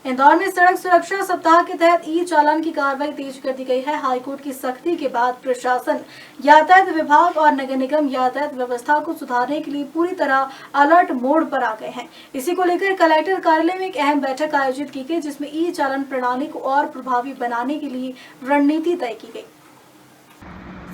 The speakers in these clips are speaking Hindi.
इंदौर में सड़क सुरक्षा सप्ताह के तहत ई चालान की कार्रवाई तेज कर दी गई है। हाईकोर्ट की सख्ती के बाद प्रशासन, यातायात विभाग और नगर निगम यातायात व्यवस्था को सुधारने के लिए पूरी तरह अलर्ट मोड पर आ गए हैं। इसी को लेकर कलेक्टर कार्यालय में एक अहम बैठक आयोजित की गई, जिसमें ई चालान प्रणाली को और प्रभावी बनाने के लिए रणनीति तय की गई।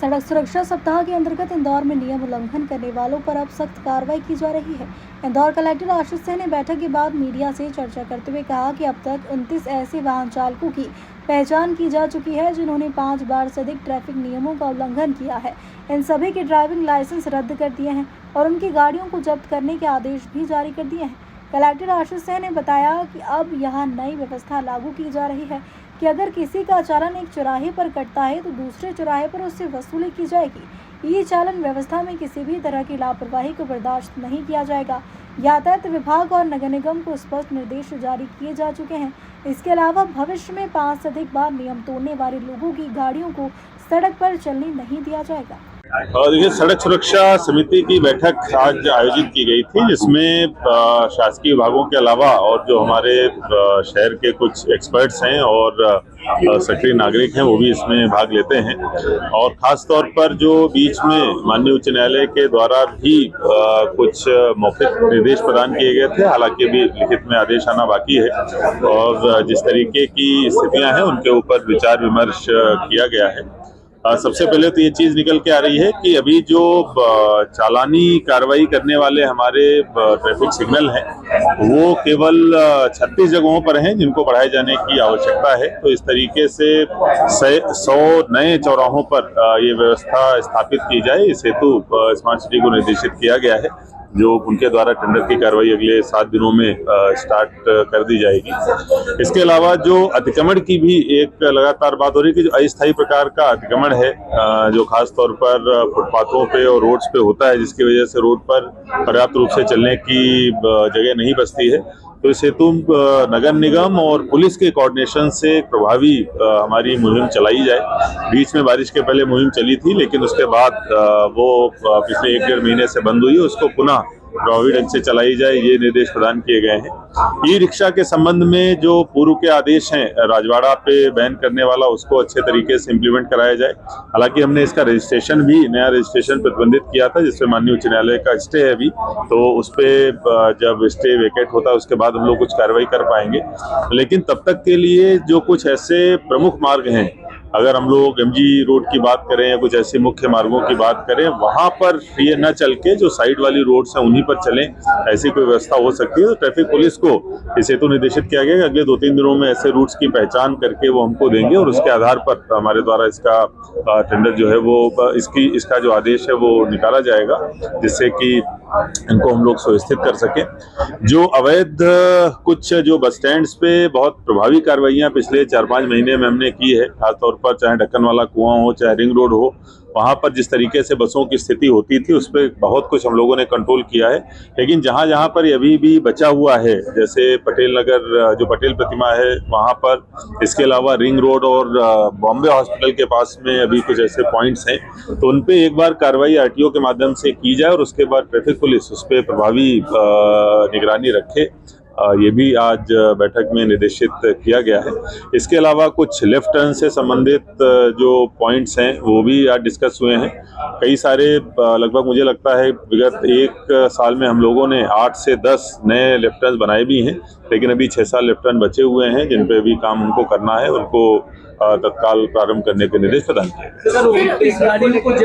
सड़क सुरक्षा सप्ताह के अंतर्गत इंदौर में नियम उल्लंघन करने वालों पर अब सख्त कार्रवाई की जा रही है। इंदौर कलेक्टर आशीष सिंह ने बैठक के बाद मीडिया से चर्चा करते हुए कहा कि अब तक 29 ऐसे वाहन चालकों की पहचान की जा चुकी है जिन्होंने 5 बार से अधिक ट्रैफिक नियमों का उल्लंघन किया है। इन सभी के ड्राइविंग लाइसेंस रद्द कर दिए हैं और उनकी गाड़ियों को जब्त करने के आदेश भी जारी कर दिए हैं। कलेक्टर आशीष सिंह ने बताया कि अब यहाँ नई व्यवस्था लागू की जा रही है कि अगर किसी का चालान एक चौराहे पर कटता है तो दूसरे चौराहे पर उससे वसूली की जाएगी। ये चालान व्यवस्था में किसी भी तरह की लापरवाही को बर्दाश्त नहीं किया जाएगा। यातायात विभाग और नगर निगम को स्पष्ट निर्देश जारी किए जा चुके हैं। इसके अलावा भविष्य में 5 से अधिक बार नियम तोड़ने वाले लोगों की गाड़ियों को सड़क पर चलने नहीं दिया जाएगा। देखिए, सड़क सुरक्षा समिति की बैठक आज आयोजित की गई थी, जिसमें शासकीय विभागों के अलावा और जो हमारे शहर के कुछ एक्सपर्ट्स हैं और सक्रिय नागरिक हैं वो भी इसमें भाग लेते हैं। और खास तौर पर जो बीच में माननीय उच्च न्यायालय के द्वारा भी कुछ मौखिक निर्देश प्रदान किए गए थे, हालांकि अभी लिखित में आदेश आना बाकी है, और जिस तरीके की स्थितियां हैं उनके ऊपर विचार विमर्श किया गया है। सबसे पहले तो ये चीज निकल के आ रही है कि अभी जो चालानी कार्रवाई करने वाले हमारे ट्रैफिक सिग्नल हैं वो केवल 36 जगहों पर हैं जिनको बढ़ाए जाने की आवश्यकता है। तो इस तरीके से 100 नए चौराहों पर ये व्यवस्था स्थापित की जाए, इस हेतु स्मार्ट सिटी को निर्देशित किया गया है, जो उनके द्वारा टेंडर की कार्रवाई अगले 7 दिनों में स्टार्ट कर दी जाएगी। इसके अलावा जो अतिक्रमण की भी एक लगातार बात हो रही है कि जो अस्थायी प्रकार का अतिक्रमण है, जो खास तौर पर फुटपाथों पे और रोड्स पे होता है, जिसकी वजह से रोड पर पर्याप्त रूप से चलने की जगह नहीं बचती है, तो इस हेतु नगर निगम और पुलिस के कोऑर्डिनेशन से प्रभावी हमारी मुहिम चलाई जाए। बीच में बारिश के पहले मुहिम चली थी, लेकिन उसके बाद वो पिछले 1-1.5 महीने से बंद हुई, उसको पुनः प्रभावी ढंग से चलाई जाए, ये निर्देश प्रदान किए गए हैं। ई रिक्शा के संबंध में जो पूर्व के आदेश हैं राजवाड़ा पे बैन करने वाला, उसको अच्छे तरीके से इम्प्लीमेंट कराया जाए। हालांकि हमने इसका रजिस्ट्रेशन भी, नया रजिस्ट्रेशन प्रतिबंधित किया था, जिसपे माननीय उच्च न्यायालय का स्टे है अभी, तो उस पे जब स्टे वेकेट होता है उसके बाद हम लोग कुछ कार्रवाई कर पाएंगे। लेकिन तब तक के लिए जो कुछ ऐसे प्रमुख मार्ग हैं, अगर हम लोग एमजी रोड की बात करें या कुछ ऐसे मुख्य मार्गों की बात करें, वहां पर ये न चल के जो साइड वाली रोड्स हैं उन्हीं पर चलें, ऐसी कोई व्यवस्था हो सकती है। तो ट्रैफिक पुलिस को इस हेतु निर्देशित किया गया कि अगले 2-3 दिनों में ऐसे रूट्स की पहचान करके वो हमको देंगे और उसके आधार पर हमारे द्वारा इसका टेंडर जो है वो इसका जो आदेश है वो निकाला जाएगा, जिससे कि इनको हम लोग सुव्यवस्थित कर सकें। जो अवैध कुछ जो बस स्टैंड्स पे बहुत प्रभावी कार्रवाइयां पिछले 4-5 महीने में हमने की है, खासतौर पर चाहे ढक्कन वाला कुआं हो, चाहे रिंग रोड हो, वहां पर जिस तरीके से बसों की स्थिति होती थी उस पर बहुत कुछ हम लोगों ने कंट्रोल किया है। लेकिन जहां जहां पर अभी भी बचा हुआ है, जैसे पटेल नगर जो पटेल प्रतिमा है वहां पर, इसके अलावा रिंग रोड और बॉम्बे हॉस्पिटल के पास में अभी कुछ ऐसे पॉइंट्स हैं, तो उन पे एक बार कार्रवाई आरटीओ के माध्यम से की जाए और उसके बाद ट्रैफिक पुलिस उस पर प्रभावी निगरानी रखे। ये भी आज बैठक में निर्देशित किया गया है। इसके अलावा कुछ लेफ्ट टर्न से संबंधित जो पॉइंट्स हैं वो भी आज डिस्कस हुए हैं। कई सारे, लगभग मुझे लगता है विगत 1 साल में हम लोगों ने 8 से 10 नए लेफ्ट टर्न बनाए भी हैं, लेकिन अभी 6-7 लेफ्ट टर्न बचे हुए हैं जिन पे भी काम उनको करना है, उनको तत्काल प्रारंभ करने के निर्देश प्रदान किए।